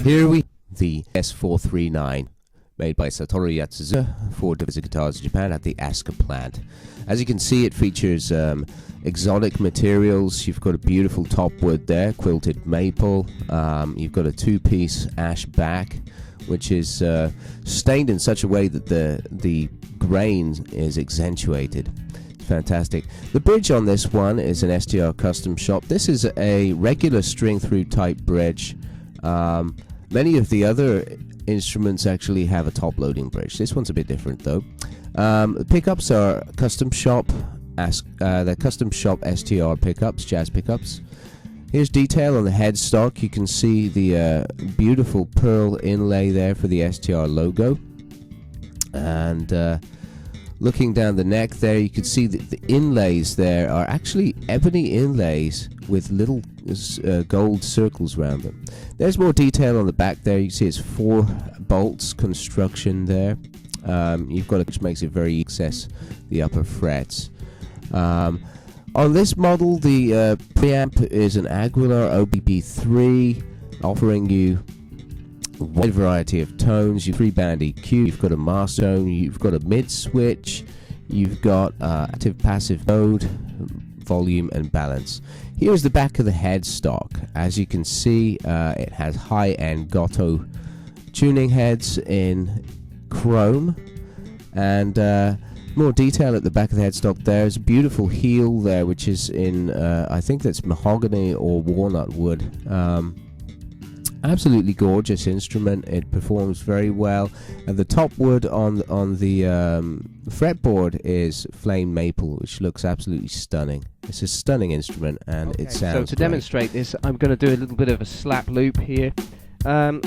Here we the S439, made by Satoru Yatsuda for Deviser Guitars Japan at the Asuka plant. As you can see, it features exotic materials. You've got a beautiful top wood there, quilted maple. You've got a two-piece ash back, which is stained in such a way that the grain is accentuated. It's fantastic. The bridge on this one is an STR custom shop. This is a regular string-through type bridge. Many of the other instruments actually have a top-loading bridge. This one's a bit different though. The pickups are custom shop. They're custom shop STR pickups, jazz pickups. Here's detail on the headstock. You can see the beautiful pearl inlay there for the STR logo. And looking down the neck there, you can see that the inlays there are actually ebony inlays with little gold circles around them. There's more detail on the back there. You can see it's 4 bolts construction there. You've got it, which makes it very access the upper frets. On this model, the preamp is an Aguilar OBB3, offering you a wide variety of tones. You've 3-band EQ, you've got a master tone, you've got a mid switch, you've got active passive mode, volume and balance. Here's the back of the headstock. As you can see, it has high-end Goto tuning heads in chrome, and more detail at the back of the headstock. There's a beautiful heel there, which is in I think that's mahogany or walnut wood. Absolutely gorgeous instrument. It performs very well, and the top wood on the fretboard is flame maple, which looks absolutely stunning. It's a stunning instrument, and it sounds so to great. demonstrate this, I'm going to do a little bit of a slap loop here. I've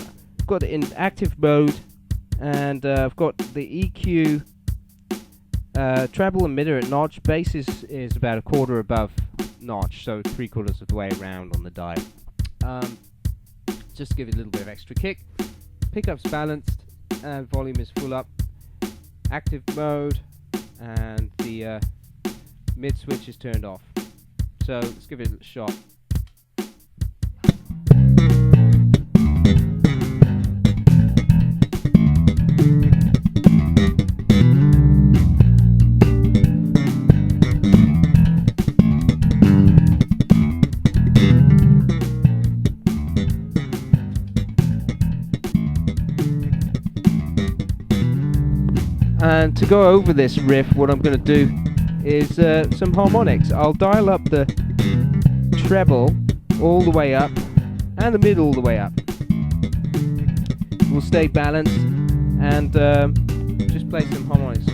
got it in active mode, and I've got the EQ treble emitter at notch. Bass is about a quarter above notch, so 3/4 of the way around on the dial. Just to give it a little bit of extra kick. Pickup's balanced, and volume is full up. Active mode, and the mid switch is turned off. So let's give it a shot. And to go over this riff, what I'm going to do is some harmonics. I'll dial up the treble all the way up and the mid all the way up. We'll stay balanced and just play some harmonics.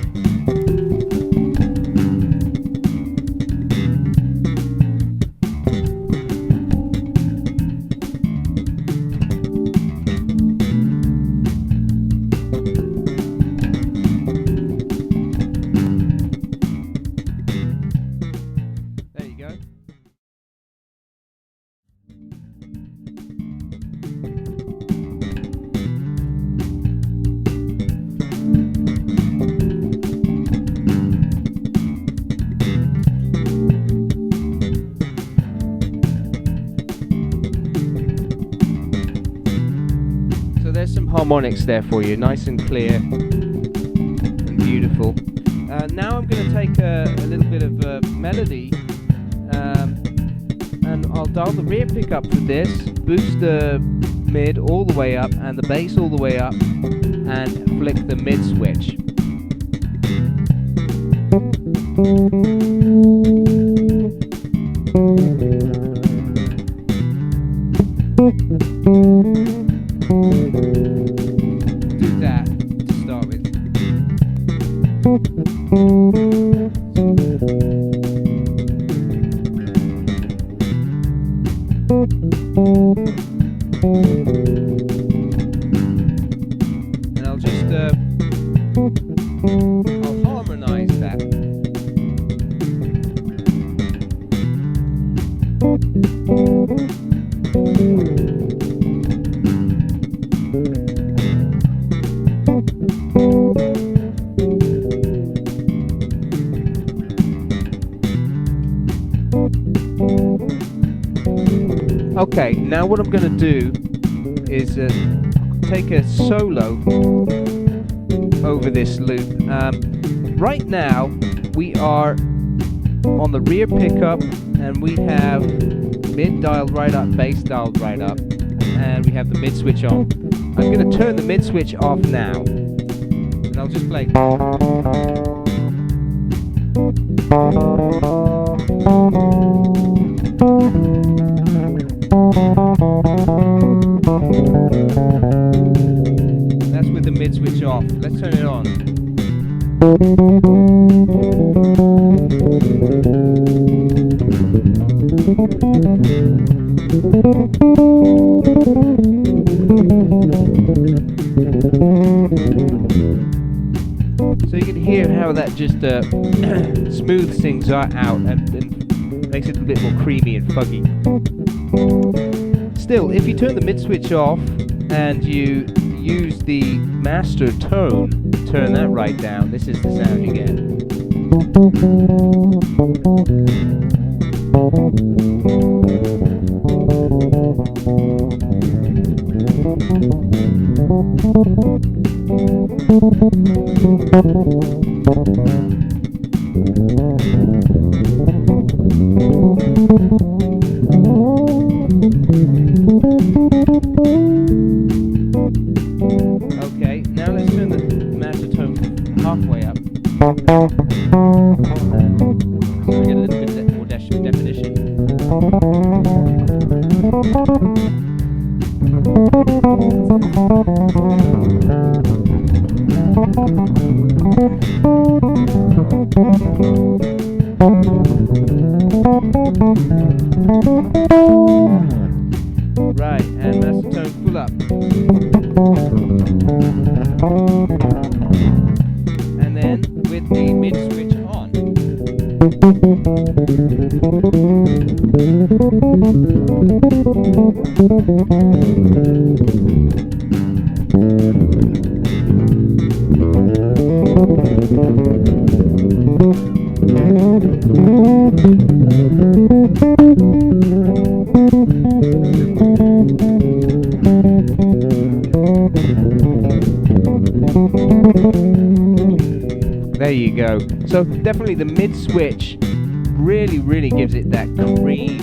There's some harmonics there for you, nice and clear and beautiful. Now I'm going to take a little bit of melody, and I'll dial the rear pickup for this, boost the mid all the way up and the bass all the way up, and flick the mid switch. Do that to start with. And I'll just I'll harmonize that. Okay, now what I'm going to do is take a solo over this loop. Right now we are on the rear pickup and we have mid dialed right up, bass dialed right up, and we have the mid switch on. I'm going to turn the mid switch off now and I'll just play. That's with the mid switch off. Let's turn it on. So you can hear how that just smooths things out and makes it a bit more creamy and fuggy. Still, if you turn the mid switch off and you use the master tone, turn that right down, this is the sound you get. Okay, now let's turn the master tone halfway up. So we get a little bit more definition. Right, and master tone full up. And then with the mid switch on. There you go. So definitely the mid switch really gives it that cream.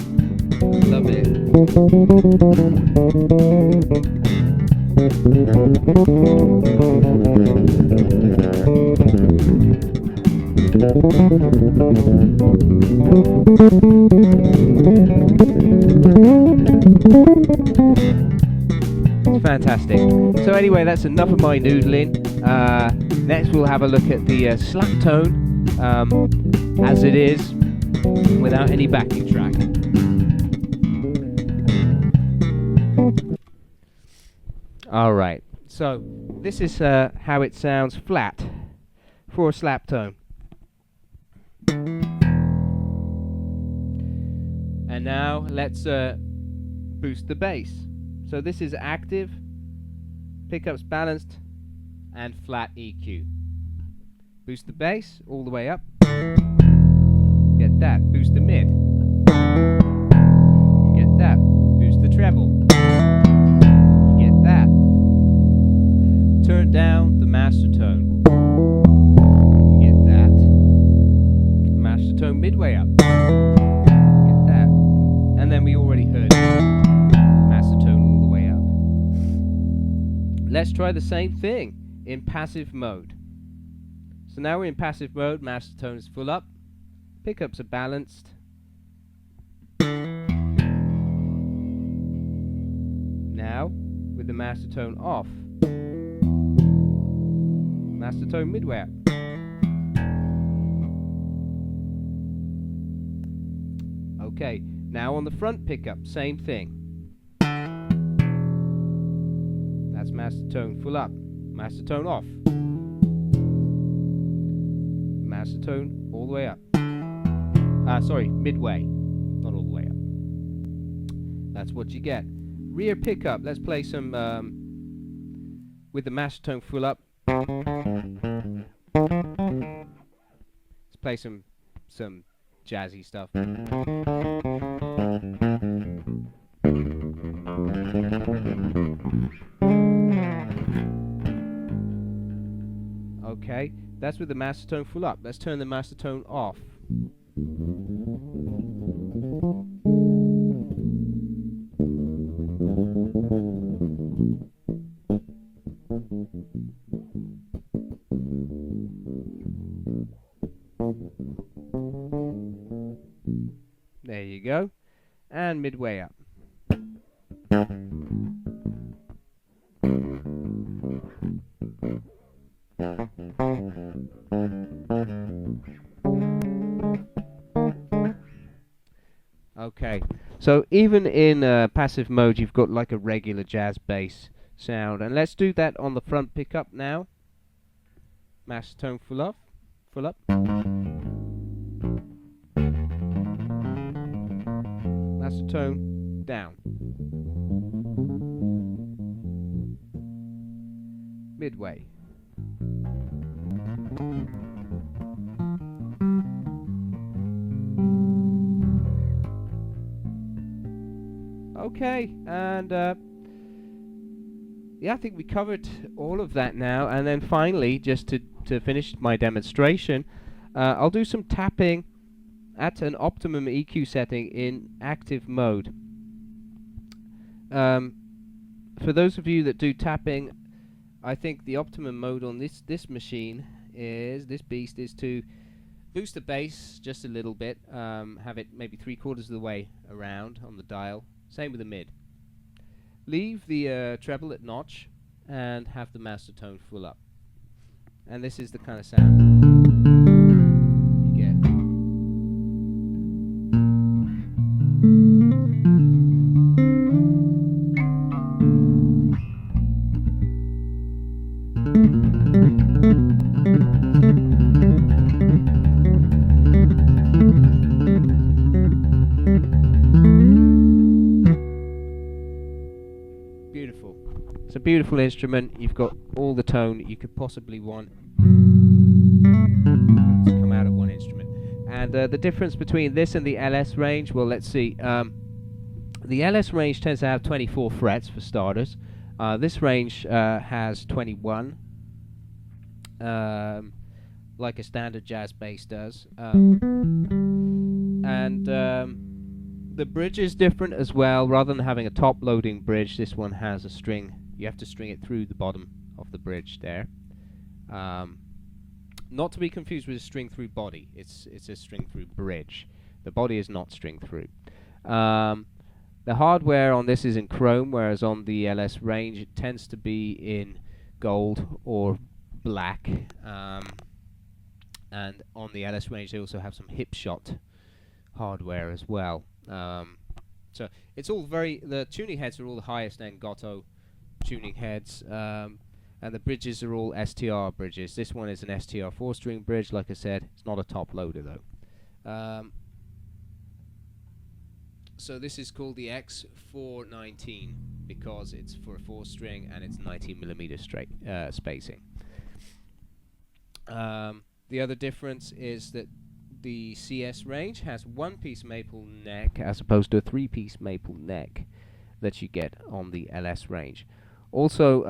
Love it. Fantastic. So anyway, that's enough of my noodling. Next we'll have a look at the slap tone as it is without any backing track. Alright, so this is how it sounds flat for a slap tone. And now let's boost the bass. So this is active, pickups balanced, and flat EQ. Boost the bass all the way up. Get that. Boost the mid. Get that. Boost the treble. You get that. Turn down the master tone. You get that. Master tone midway up. Get that. And then we already heard master tone all the way up. Let's try the same thing in passive mode. So now we're in passive mode, master tone is full up, pickups are balanced. Now, with the master tone off, master tone midway up. Okay, now on the front pickup, same thing. That's master tone full up. Master tone off. Master tone all the way up. Sorry, midway. Not all the way up. That's what you get. Rear pickup. Let's play some with the master tone full up. Let's play some jazzy stuff. that's with the master tone full up. Let's turn the master tone off. There you go. And midway up. Okay, so even in passive mode you've got like a regular jazz bass sound, and let's do that on the front pickup now. Master tone full up. Master tone down. Midway. Okay, and yeah, I think we covered all of that now. And then finally, just to finish my demonstration, I'll do some tapping at an optimum EQ setting in active mode. For those of you that do tapping, I think the optimum mode on this machine is, this beast, is to boost the bass just a little bit, have it maybe 3/4 of the way around on the dial. Same with the mid. Leave the treble at notch and have the master tone full up. And this is the kind of sound you get. Beautiful. It's a beautiful instrument. You've got all the tone you could possibly want to come out of one instrument. And the difference between this and the LS range, well, let's see. The LS range tends to have 24 frets for starters. This range has 21, like a standard jazz bass does. The bridge is different as well. Rather than having a top-loading bridge, this one has a string. You have to string it through the bottom of the bridge there. Not to be confused with a string-through body. It's a string-through bridge. The body is not string-through. The hardware on this is in chrome, whereas on the LS range it tends to be in gold or black. And on the LS range they also have some hip shot hardware as well. So it's all the tuning heads are all the highest end Goto tuning heads, and the bridges are all STR bridges. This one is an STR 4-string bridge, like I said. It's not a top loader though. So this is called the X419 because it's for a 4-string and it's 19mm straight spacing. The other difference is that the CS range has 1-piece maple neck as opposed to a 3-piece maple neck that you get on the LS range. Also,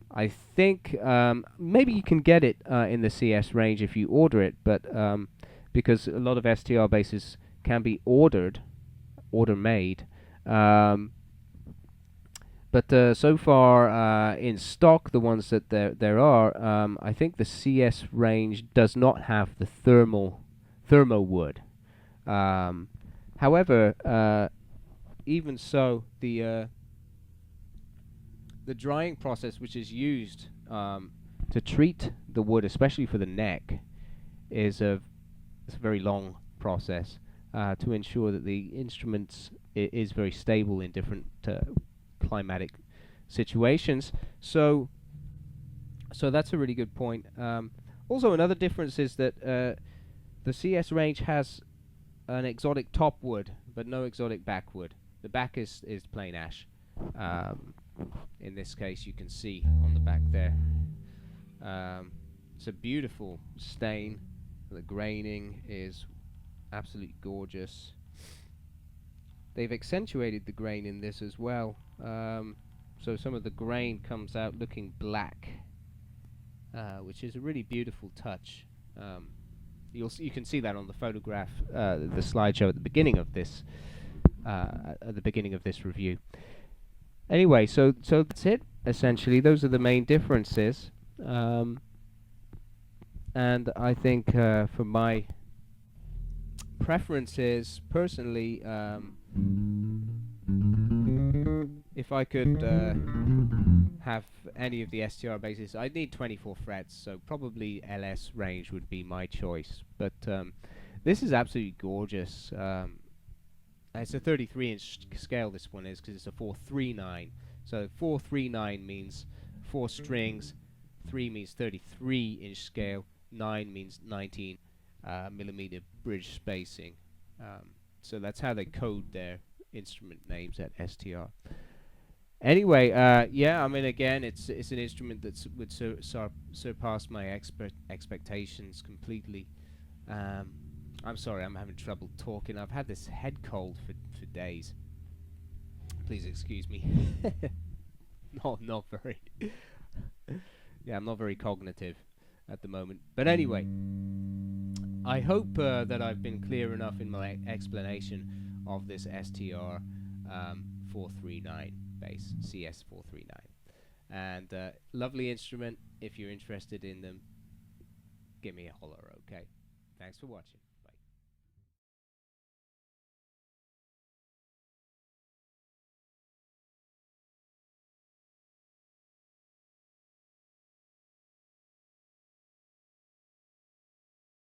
I think maybe you can get it in the CS range if you order it, but because a lot of STR basses can be order-made. But so far in stock, the ones that there are, I think the CS range does not have the thermo wood. However, even so, the drying process which is used to treat the wood, especially for the neck, it's a very long process to ensure that the instrument is very stable in different climatic situations. So that's a really good point. Also, another difference is that the CS range has an exotic top wood, but no exotic back wood. The back is plain ash. In this case, you can see on the back there. It's a beautiful stain. The graining is absolutely gorgeous. They've accentuated the grain in this as well. So some of the grain comes out looking black. which is a really beautiful touch. You can see that on the photograph, the slideshow at the beginning of this review. Anyway, so that's it. Essentially, those are the main differences. And I think for my preferences, personally, if I could have any of the STR basses, I'd need 24 frets, so probably LS range would be my choice. But this is absolutely gorgeous. It's a 33-inch scale, this one is, because it's a 439. So 439 means 4 strings, 3 means 33-inch scale, 9 means 19 millimeter bridge spacing. So that's how they code their instrument names at STR. Anyway, yeah, I mean, again, it's an instrument that would surpass my expectations completely. I'm sorry, I'm having trouble talking. I've had this head cold for days. Please excuse me. not very. Yeah, I'm not very cognitive at the moment. But anyway, I hope that I've been clear enough in my explanation of this STR 439 bass, CS 439. And lovely instrument. If you're interested in them, give me a holler, okay? Thanks for watching.